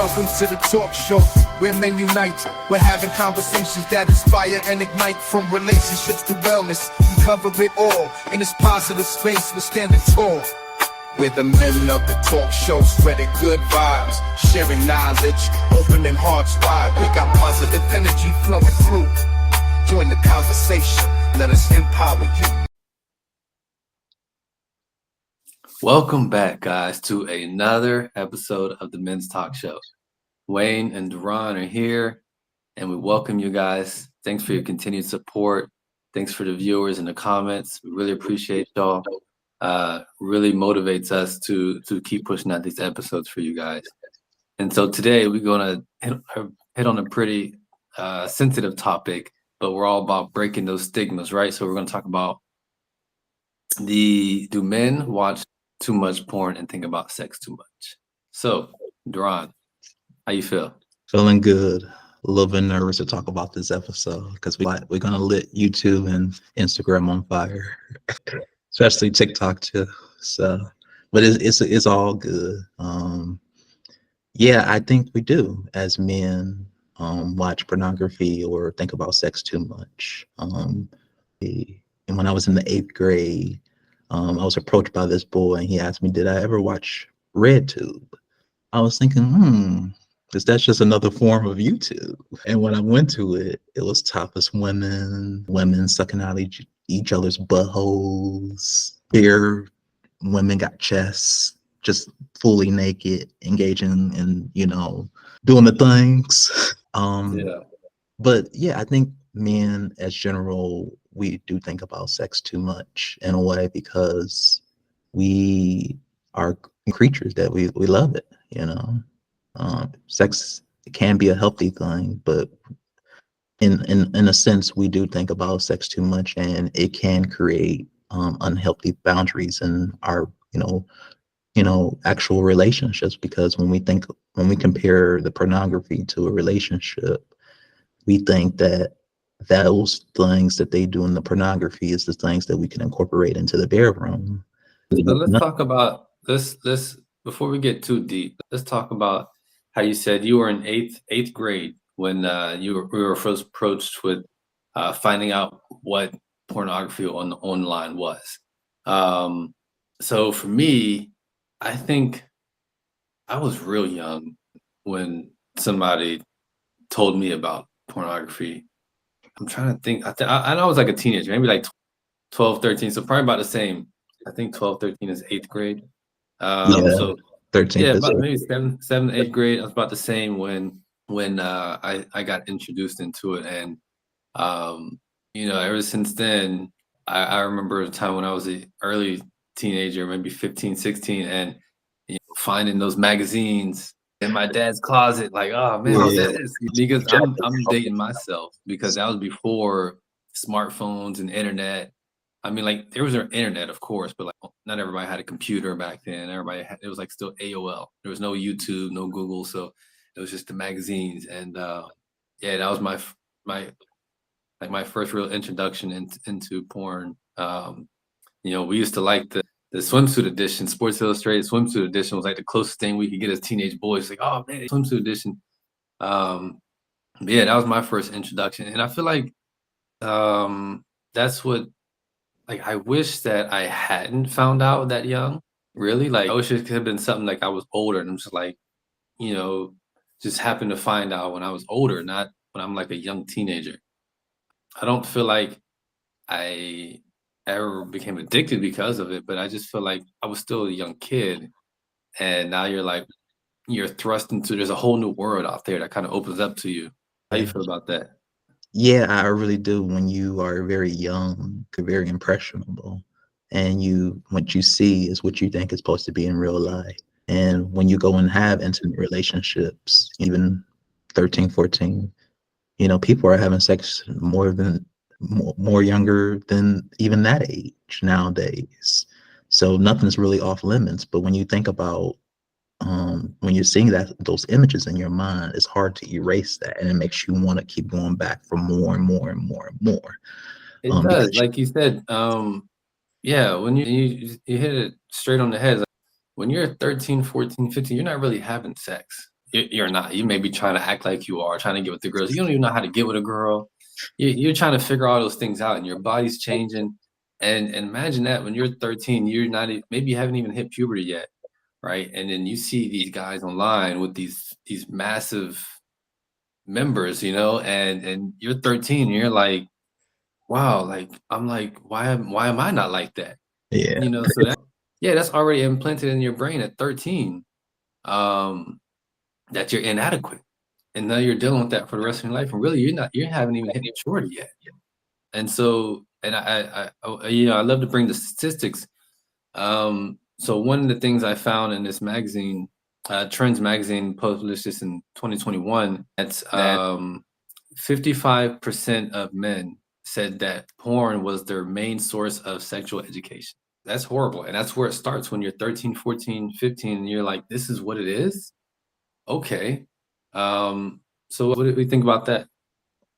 Welcome to the talk show where men unite. We're having conversations that inspire and ignite. From relationships to wellness, we cover it all. In this positive space, we're standing tall. We're the men of the talk show, spreading good vibes, sharing knowledge, opening hearts wide. We got positive energy flowing through. Join the conversation, let us empower you. Welcome back, guys, to another episode of the Men's Talk Show. Wayne and Daron are here, and we welcome you guys. Thanks for your continued support. Thanks for the viewers and the comments. We really appreciate y'all. Really motivates us to keep pushing out these episodes for you guys. And so today we're going to hit on a pretty sensitive topic, but we're all about breaking those stigmas, right? So we're going to talk about do men watch too much porn and think about sex too much? So, Daron, how you feel? Feeling good. A little bit nervous to talk about this episode because we're gonna lit YouTube and Instagram on fire, especially TikTok too. So, but it's all good. Yeah, I think we do as men watch pornography or think about sex too much. And when I was in the 8th grade, I was approached by this boy and he asked me, did I ever watch RedTube? I was thinking, is that just another form of YouTube? And when I went to it, it was topless women sucking out each other's buttholes. Here, women got chests, just fully naked, engaging in, doing the things. But yeah, I think men as general, we do think about sex too much in a way because we are creatures that we love it, sex can be a healthy thing, but in a sense we do think about sex too much, and it can create unhealthy boundaries in our actual relationships, because when we compare the pornography to a relationship, we think that those things that they do in the pornography is the things that we can incorporate into the bedroom. So let's talk about this before we get too deep. Let's talk about how you said you were in eighth grade when we were first approached with finding out what pornography online was. So for me, I think I was real young when somebody told me about pornography. I'm trying to think. I know I was like a teenager, maybe like 12, 13. So probably about the same. I think 12, 13 is 8th grade. So 13. Yeah, about maybe 7th, 8th grade. I was about the same when I got introduced into it, and ever since then, I remember a time when I was an early teenager, maybe 15, 16, and finding those magazines in my dad's closet, like, oh man, what's this? Because I'm dating myself, because that was before smartphones and internet. I mean, like, there was an internet, of course, but like not everybody had a computer back then. It was like still AOL. There was no YouTube, no Google, so it was just the magazines. And yeah, that was my first real introduction into porn. We used to like the swimsuit edition. Sports Illustrated swimsuit edition was like the closest thing we could get as teenage boys. Like, oh man, swimsuit edition. Yeah, that was my first introduction, and I feel like that's what. Like, I wish that I hadn't found out that young. Really, like, I wish it could have been something like I was older, and I'm just like, just happened to find out when I was older, not when I'm like a young teenager. I don't feel like I ever became addicted because of it, but I just feel like I was still a young kid, and now you're thrust into, there's a whole new world out there that kind of opens up to you. How you feel about that? Yeah, I really do. When you are very young, very impressionable, and what you see is what you think is supposed to be in real life. And when you go and have intimate relationships, even 13, 14, people are having sex more younger than even that age nowadays. So nothing's really off limits. But when you think about when you're seeing those images in your mind, it's hard to erase that, and it makes you want to keep going back for more and more and more and more. It does, like you said. Yeah, when you hit it straight on the head. Like, when you're 13, 14, 15, you're not really having sex. you're not. You may be trying to act like you are, trying to get with the girls. You don't even know how to get with a girl. You're trying to figure all those things out, and your body's changing. And imagine that when you're 13, you're not maybe you haven't even hit puberty yet, right? And then you see these guys online with these massive members, and you're 13, and you're like, wow, like I'm like, why am I not like that? Yeah. So that's already implanted in your brain at 13. That you're inadequate, and now you're dealing with that for the rest of your life, and really you haven't even hit maturity yet. And so, and I love to bring the statistics. So one of the things I found in this magazine, Trends magazine, published this in 2021, that's 55% of men said that porn was their main source of sexual education. That's horrible. And that's where it starts when you're 13, 14, 15, and you're like, this is what it is? Okay. So what do we think about that?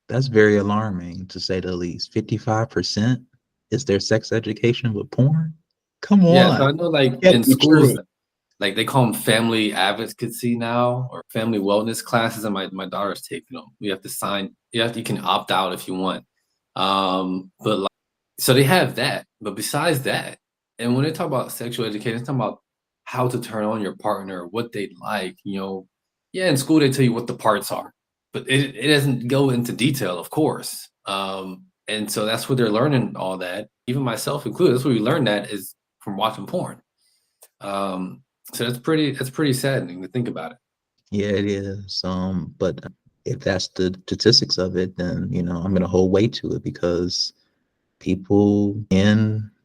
That's very alarming, to say the least. 55% is their sex education with porn? Come Yeah, so I on. know, like, Can't in be schools, true. like they call them family advocacy now, or family wellness classes, and my daughter's taking them. You have to sign, you can opt out if you want. But like, so they have that. But besides that, and when they talk about sexual education, it's talking about how to turn on your partner, what they like, Yeah, in school they tell you what the parts are, but it doesn't go into detail, of course. And so that's what they're learning, all that, even myself included. That's where we learn that is from watching porn. So that's pretty saddening to think about it. Yeah, it is. But if that's the statistics of it, then I'm gonna hold weight to it, because people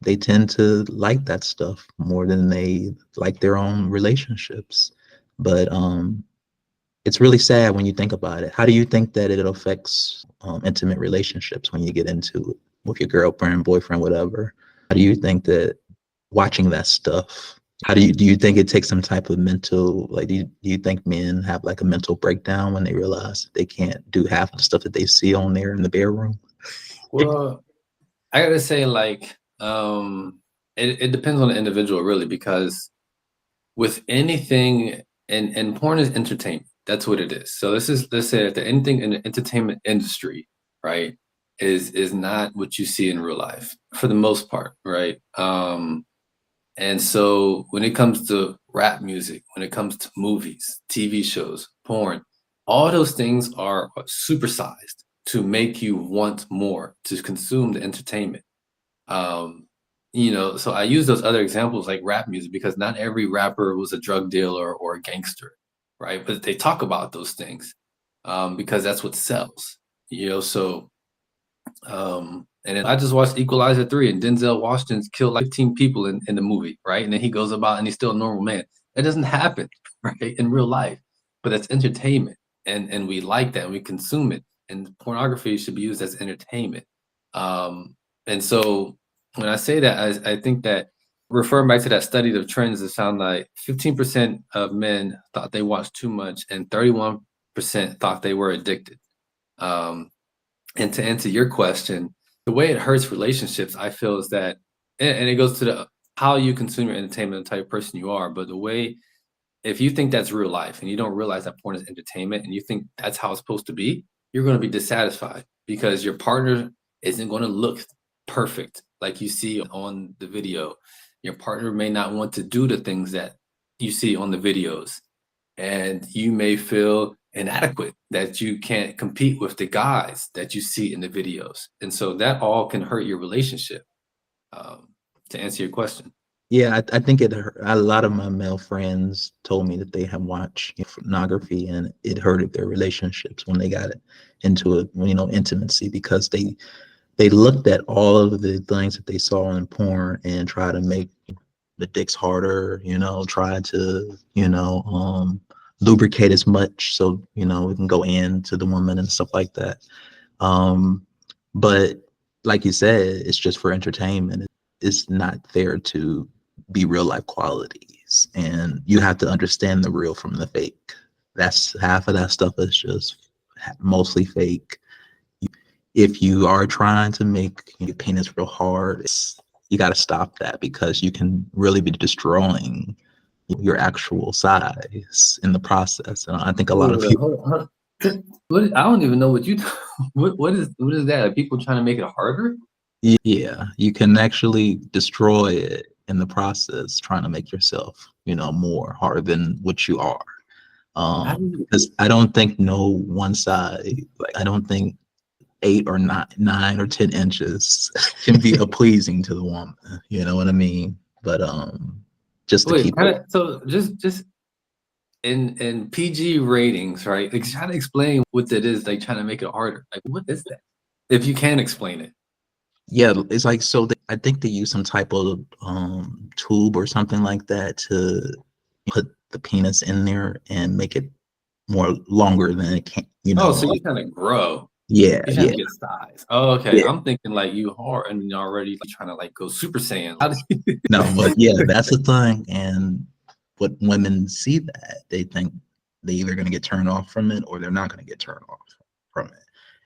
they tend to like that stuff more than they like their own relationships. But it's really sad when you think about it. How do you think that it affects intimate relationships when you get into it with your girlfriend, boyfriend, whatever? How do you think that watching that stuff, do you think it takes some type of mental, like, do you think men have like a mental breakdown when they realize that they can't do half of the stuff that they see on there in the bedroom? Well, I gotta say, like, it depends on the individual, really, because with anything, and porn is entertainment. That's what it is. So let's say that anything in the entertainment industry, right, is not what you see in real life for the most part, right? And so when it comes to rap music, when it comes to movies, TV shows, porn, all those things are supersized to make you want more, to consume the entertainment. Um, so I use those other examples like rap music because not every rapper was a drug dealer or a gangster, right? But they talk about those things because that's what sells, So, and then I just watched Equalizer 3, and Denzel Washington's killed like 15 people in the movie, right? And then he goes about and he's still a normal man. That doesn't happen, right, in real life, but that's entertainment, and we like that, and we consume it, and pornography should be used as entertainment. And so when I say that, I think that referring back to that study of trends, it found like 15% of men thought they watched too much, and 31% thought they were addicted. Um, and to answer your question, the way it hurts relationships, I feel, is that, and it goes to the how you consume your entertainment, the type of person you are, but the way, if you think that's real life and you don't realize that porn is entertainment and you think that's how it's supposed to be, you're going to be dissatisfied because your partner isn't going to look perfect like you see on the video. Your partner may not want to do the things that you see on the videos, and you may feel inadequate, that you can't compete with the guys that you see in the videos. And so that all can hurt your relationship, to answer your question. Yeah, I think it hurt. A lot of my male friends told me that they have watched pornography, and it hurted their relationships when they got into it, intimacy, because they looked at all of the things that they saw in porn and try to make the dicks harder, try to, lubricate as much so, we can go into the woman and stuff like that. But like you said, it's just for entertainment. It's not there to be real life qualities. And you have to understand the real from the fake. That's half of that stuff is just mostly fake. If you are trying to make your penis real hard, you got to stop that, because you can really be destroying your actual size in the process. And I think a lot of people. What, I don't even know what you. What is that? Are people trying to make it harder? Yeah, you can actually destroy it in the process, trying to make yourself, more harder than what you are. Because I don't think no one side, like I don't think 8 or 9 or 10 inches can be pleasing to the woman. You know what I mean? But just to keep it. So just in PG ratings, right? Like try to explain what that is. Like trying to make it harder. Like what is that? If you can explain it. Yeah, it's like I think they use some type of tube or something like that to put the penis in there and make it more longer than it can. Oh, so you're trying to grow. Yeah, You're trying to get size. Oh, okay. yeah. I'm thinking like you hard and you're already trying to like go Super Saiyan. No, but yeah, that's the thing. And what women see that they think they either going to get turned off from it or they're not going to get turned off from it.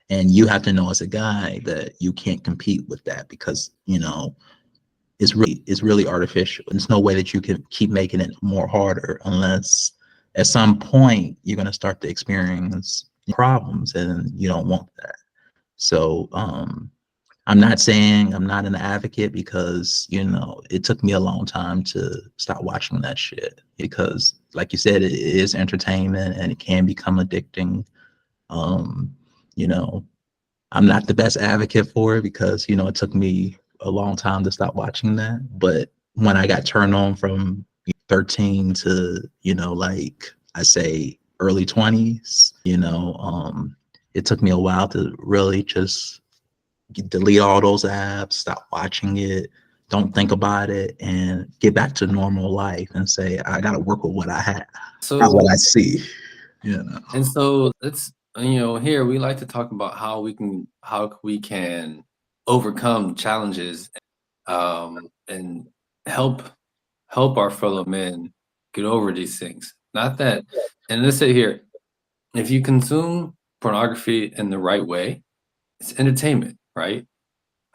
And you have to know as a guy that you can't compete with that because it's really artificial. There's no way that you can keep making it more harder unless at some point you're going to start to experience problems, and you don't want that. So I'm not saying I'm not an advocate because it took me a long time to stop watching that shit because, like you said, it is entertainment and it can become addicting. You know, I'm not the best advocate for it because it took me a long time to stop watching that. But when I got turned on from 13 to like I say early 20s, it took me a while to really just delete all those apps, stop watching it, don't think about it, and get back to normal life and say, I got to work with what I have, not what I see. And so it's here we like to talk about how we can overcome challenges, and help our fellow men get over these things. Not that, and let's say here, if you consume pornography in the right way, it's entertainment, right?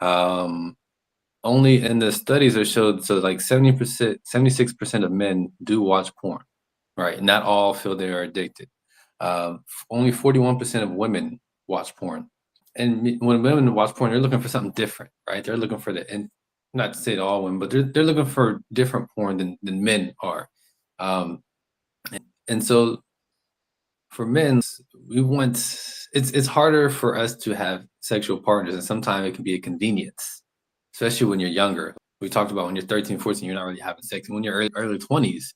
Only in the studies are showed, so like 70%, 76% of men do watch porn, right? Not all feel they are addicted. Only 41% of women watch porn. And when women watch porn, they're looking for something different, right? They're looking for and not to say to all women, but they're looking for different porn than men are. And so for men, we want it's harder for us to have sexual partners, and sometimes it can be a convenience, especially when you're younger. We talked about when you're 13, 14, you're not really having sex. And when you're early 20s,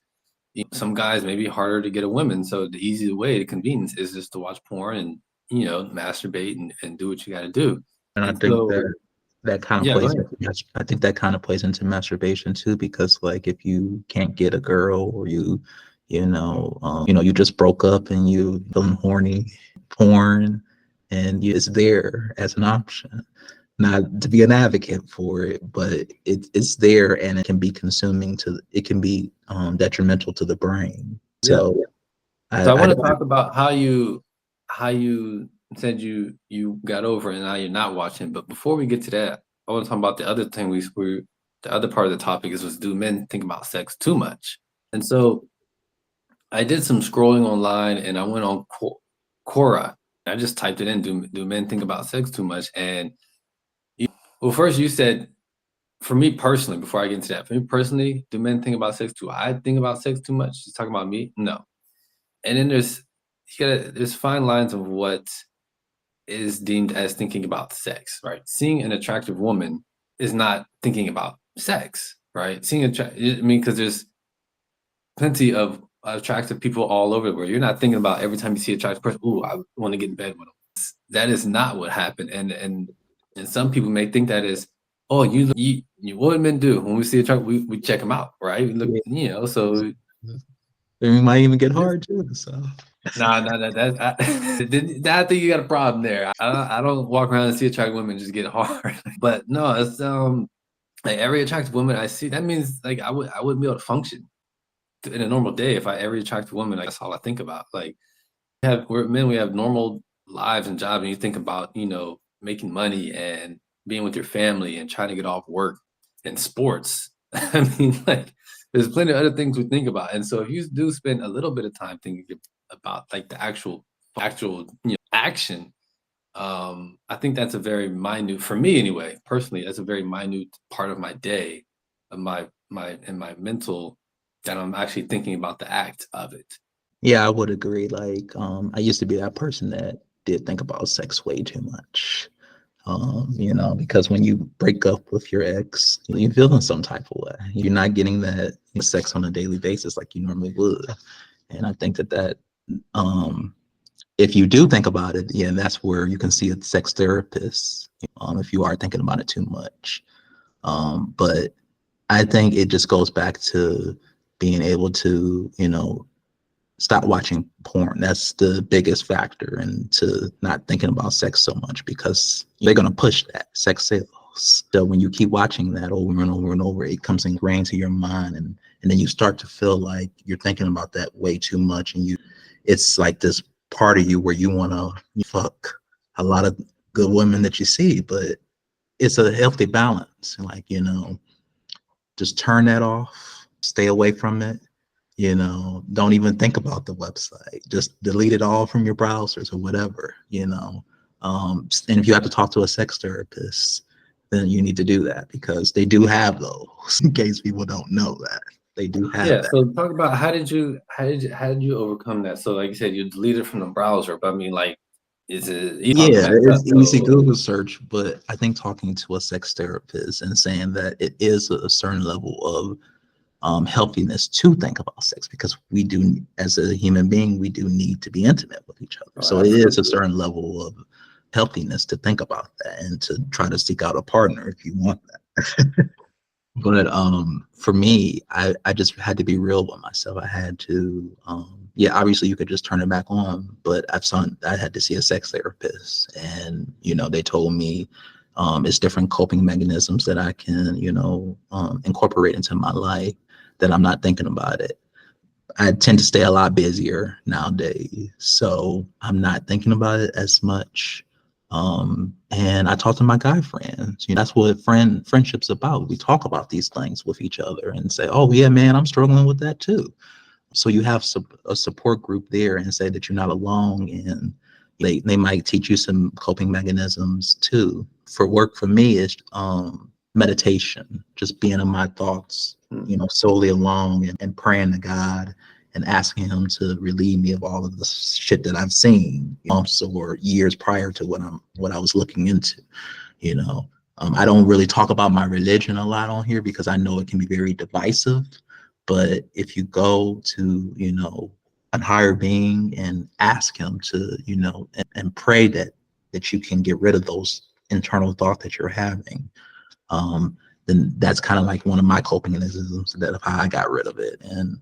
some guys may be harder to get a woman. So the easy way to convenience is just to watch porn and, masturbate and do what you got to do. And I think that kind of plays. I think that kind of plays into masturbation too, because like if you can't get a girl or you just broke up and you feeling horny, porn, and it's there as an option. Not to be an advocate for it, but it's there and it can be it can be detrimental to the brain. So I want to talk about how you said you got over it and now you're not watching. But before we get to that, I want to talk about the other thing the other part of the topic was do men think about sex too much? And so I did some scrolling online and I went on Quora. I just typed it in, do men think about sex too much? And first you said, for me personally, before I get into that, for me personally, do men think about sex too? I think about sex too much? Just talking about me? No. And then there's fine lines of what is deemed as thinking about sex, right? Seeing an attractive woman is not thinking about sex, right? Because there's plenty of attractive people all over the world. You're not thinking about every time you see an attractive person, ooh, I want to get in bed with them. That is not what happened. And some people may think that is, oh, what men do when we see a attractive, we check them out, right? We look, so we might even get hard too. So no, I think you got a problem there. I don't walk around and see attractive women just get hard. But no, it's like every attractive woman I see, that means like I wouldn't be able to function in a normal day if every attractive woman, like that's all I think about. Like we're men, we have normal lives and jobs, and you think about making money and being with your family and trying to get off work and sports. I mean, like there's plenty of other things we think about. And so if you do spend a little bit of time thinking about like the actual action, I think that's a very minute, for me anyway, personally, that's a very minute part of my day, of my mental, that I'm actually thinking about the act of it. Yeah, I would agree. Like, I used to be that person that did think about sex way too much. Because when you break up with your ex, you're feeling some type of way. You're not getting that sex on a daily basis like you normally would. And I think that if you do think about it, yeah, that's where you can see a sex therapist, if you are thinking about it too much. But I think it just goes back to being able to, stop watching porn. That's the biggest factor into not thinking about sex so much, because they're going to push that sex sales. So when you keep watching that over and over and over, it comes ingrained to your mind, and then you start to feel like you're thinking about that way too much, and it's like this part of you where you want to fuck a lot of good women that you see, but it's a healthy balance. Like, just turn that off, stay away from it. Don't even think about the website. Just delete it all from your browsers or whatever. And if you have to talk to a sex therapist, then you need to do that, because they do have those. In case people don't know that, they do have Yeah. that. So talk about how did you overcome that? So like you said, you deleted it from the browser, but I mean, like, is it Yeah, back up? it's easy Google search, but I think talking to a sex therapist and saying that it is a certain level of healthiness to think about sex, because we do, as a human being, we do need to be intimate with each other. So it is a certain level of healthiness to think about that and to try to seek out a partner if you want that. But for me, I just had to be real with myself. I had to, yeah, obviously you could just turn it back on, but I had to see a sex therapist, and they told me it's different coping mechanisms that I can incorporate into my life, that I'm not thinking about it. I tend to stay a lot busier nowadays, so I'm not thinking about it as much. And I talk to my guy friends. That's what friendship's about. We talk about these things with each other and say, "Oh yeah, man, I'm struggling with that too." So you have a support group there, and say that you're not alone, and they might teach you some coping mechanisms too. For work, for me, is meditation, just being in my thoughts, solely alone, and praying to God and asking him to relieve me of all of the shit that I've seen months or years prior to what I was looking into. I don't really talk about my religion a lot on here, because I know it can be very divisive. But if you go to a higher being and ask him to and pray that you can get rid of those internal thoughts that you're having, then that's kind of like one of my coping mechanisms, that if I got rid of it, and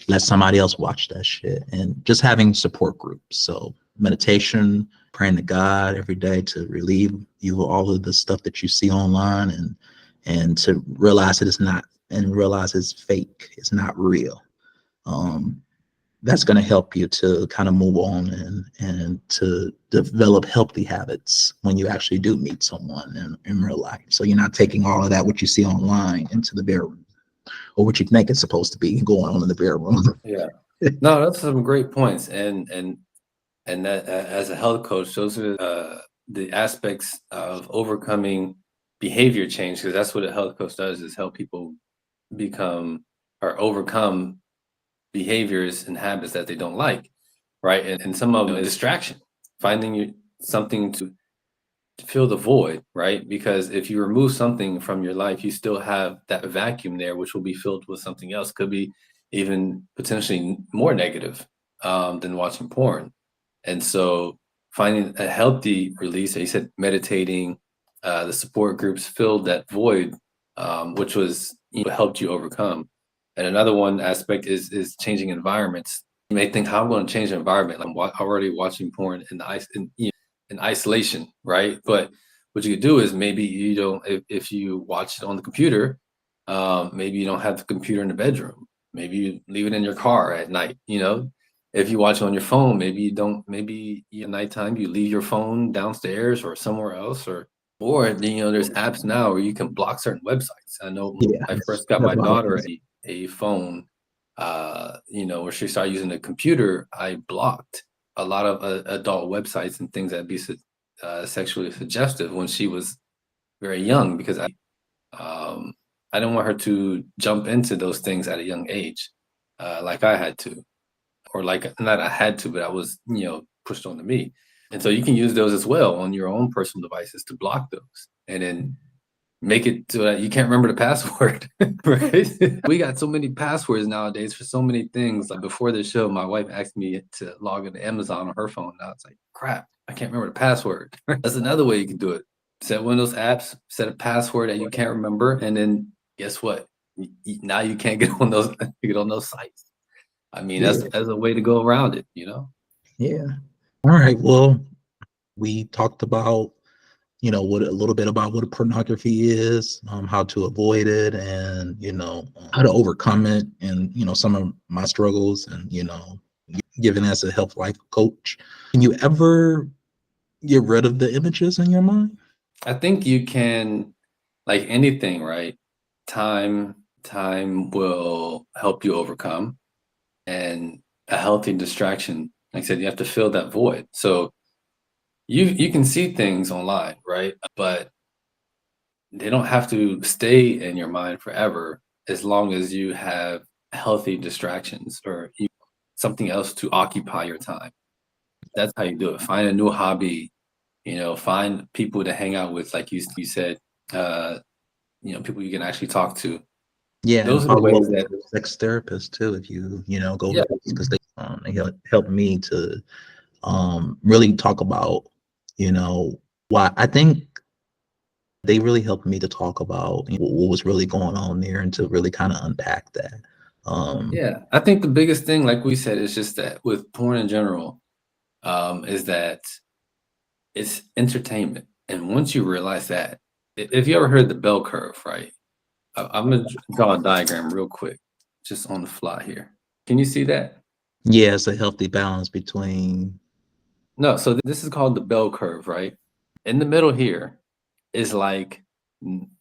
let somebody else watch that shit, and just having support groups. So meditation, praying to God every day to relieve you of all of the stuff that you see online, and to realize that it's not, and realize it's fake, it's not real. That's going to help you to kind of move on, and to develop healthy habits when you actually do meet someone in real life. So you're not taking all of that, what you see online, into the bedroom, or what you think it's supposed to be going on in the bedroom. Yeah. No, that's some great points. And that, as a health coach, those are the aspects of overcoming behavior change, because that's what a health coach does, is help people become or overcome behaviors and habits that they don't like, right? And some of them is distraction, finding something to fill the void, right? Because if you remove something from your life, you still have that vacuum there, which will be filled with something else. Could be even potentially more negative than watching porn. And so finding a healthy release, he said meditating, the support groups filled that void, which was helped you overcome. And another one aspect is changing environments. You may think, how I'm going to change the environment? Like, I'm already watching porn in isolation, right? But what you could do is, maybe you don't, if you watch it on the computer, maybe you don't have the computer in the bedroom. Maybe you leave it in your car at night. If you watch it on your phone, maybe you don't. Maybe at nighttime you leave your phone downstairs or somewhere else, or there's apps now where you can block certain websites. I know Yeah, I first got my daughter a phone, or she started using a computer, I blocked a lot of adult websites and things that be sexually suggestive when she was very young, because I didn't want her to jump into those things at a young age, like I had to, or like not I had to, but I was pushed onto me. And so you can use those as well on your own personal devices to block those, and then make it so that you can't remember the password. Right? We got so many passwords nowadays for so many things. Like before the show, my wife asked me to log into Amazon on her phone. Now it's like, crap, I can't remember the password. That's another way you can do it. Set one of those apps, set a password that you can't remember, and then guess what? Now you can't get on those sites. I mean, Yeah. that's a way to go around it, Yeah. All right. Well, we talked about, what a little bit about what pornography is, how to avoid it, and how to overcome it, and some of my struggles, and given as a health life coach. Can you ever get rid of the images in your mind? I think you can, like anything, right? Time will help you overcome, and a healthy distraction. Like I said, you have to fill that void. So you can see things online, right? But they don't have to stay in your mind forever, as long as you have healthy distractions or something else to occupy your time. That's how you do it. Find a new hobby, find people to hang out with, like you said, people you can actually talk to. Yeah, Those and are the follow up ways with that, a sex therapist too, if you go yeah, to, because they help me to really talk about why I think they really helped me to talk about what was really going on there, and to really kind of unpack that. yeah. I think the biggest thing, like we said, is just that with porn in general, is that it's entertainment. And once you realize that, if you ever heard the bell curve, right? I'm gonna draw a diagram real quick, just on the fly here. Can you see that? Yeah, it's a healthy balance between. No, so this is called the bell curve, right? In the middle here is like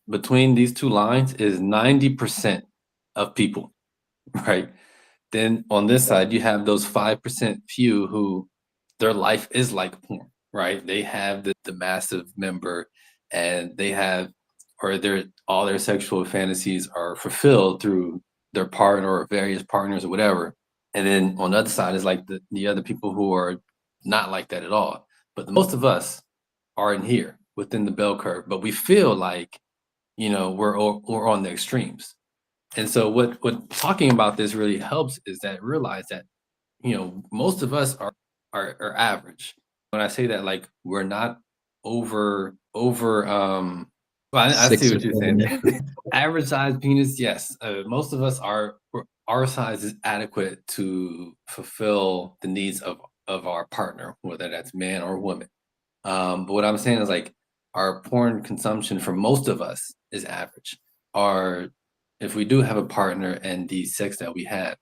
between these two lines is 90% of people, right? Then on this side, you have those 5% few who their life is like porn, right? They have the massive member, and they have, or all their sexual fantasies are fulfilled through their partner or various partners or whatever. And then on the other side is like the other people who are not like that at all. But most of us are in here within the bell curve, but we feel like, we're on the extremes. And so what talking about this really helps is that realize that, most of us are average. When I say that, like, we're not over well, I see 6 or what you're 7 saying. inches. Average size penis, yes. Most of us our size is adequate to fulfill the needs of our partner, whether that's man or woman. But what I'm saying is, like, our porn consumption for most of us is average. Our If we do have a partner and the sex that we have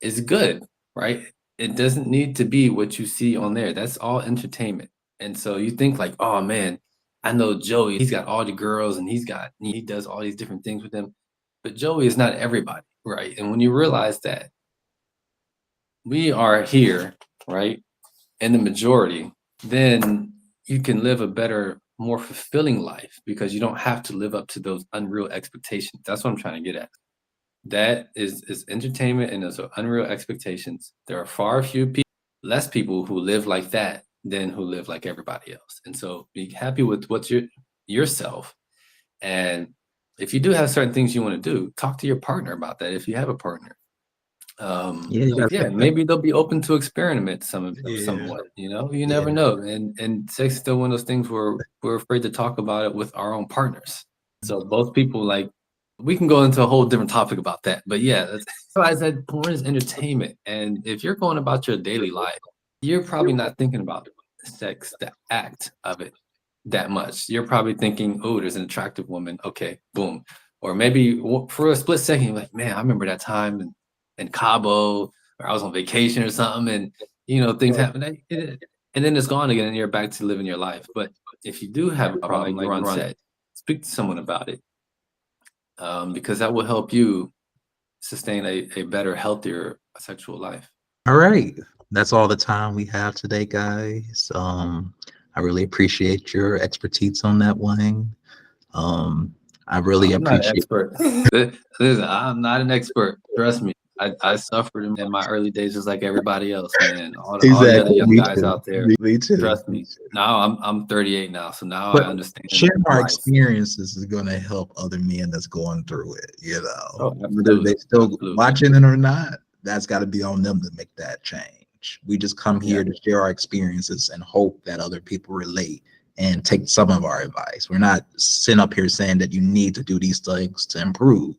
is good, right? It doesn't need to be what you see on there. That's all entertainment. And so you think like, oh man, I know Joey, he's got all the girls and he does all these different things with them. But Joey is not everybody, right? And when you realize that we are here, right, in the majority, then you can live a better, more fulfilling life, because you don't have to live up to those unreal expectations. That's what I'm trying to get at. That is entertainment, and those are unreal expectations. There are far few people, less people who live like that than who live like everybody else. And so be happy with what's yourself. And if you do have certain things you want to do, talk to your partner about that if you have a partner. Yeah, you gotta Yeah, set that. maybe they'll be open to experiment Yeah, somewhat. You yeah, never know. And sex is still one of those things where we're afraid to talk about it with our own partners. So both people, like, we can go into a whole different topic about that. But yeah, so I said porn is entertainment. And if you're going about your daily life, you're probably not thinking about sex, the act of it, that much. You're probably thinking, oh, there's an attractive woman. Okay, boom. Or maybe for a split second, you're like, man, I remember that time in Cabo, or I was on vacation or something, and things happen, and then it's gone again, and you're back to living your life. But if you do have a problem, like Ron said, speak to someone about it, because that will help you sustain a better, healthier sexual life. All right. That's all the time we have today, guys. I really appreciate your expertise on that one. I really I'm not an appreciate. expert. Listen, I'm not an expert. Trust me. I suffered in my early days just like everybody else, man. All the other Exactly. young Me guys too. out there. Me too. Trust me. Now I'm 38 now, so now I But understand sharing our life. experiences is going to help other men that's going through it. You know, Oh, whether they absolutely. still Absolutely. watching it or not, that's got to be on them to make that change. We just come Yeah. here to share our experiences and hope that other people relate and take some of our advice. We're not sitting up here saying that you need to do these things to improve,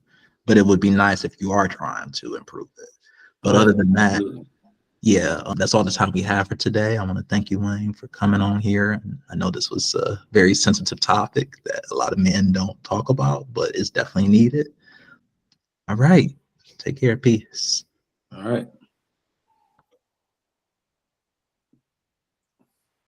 but it would be nice if you are trying to improve it. But Oh, other yeah, than that, absolutely. yeah, that's all the time we have for today. I want to thank you, Wayne, for coming on here. And I know this was a very sensitive topic that a lot of men don't talk about, but it's definitely needed. All right. Take care. Peace. All right.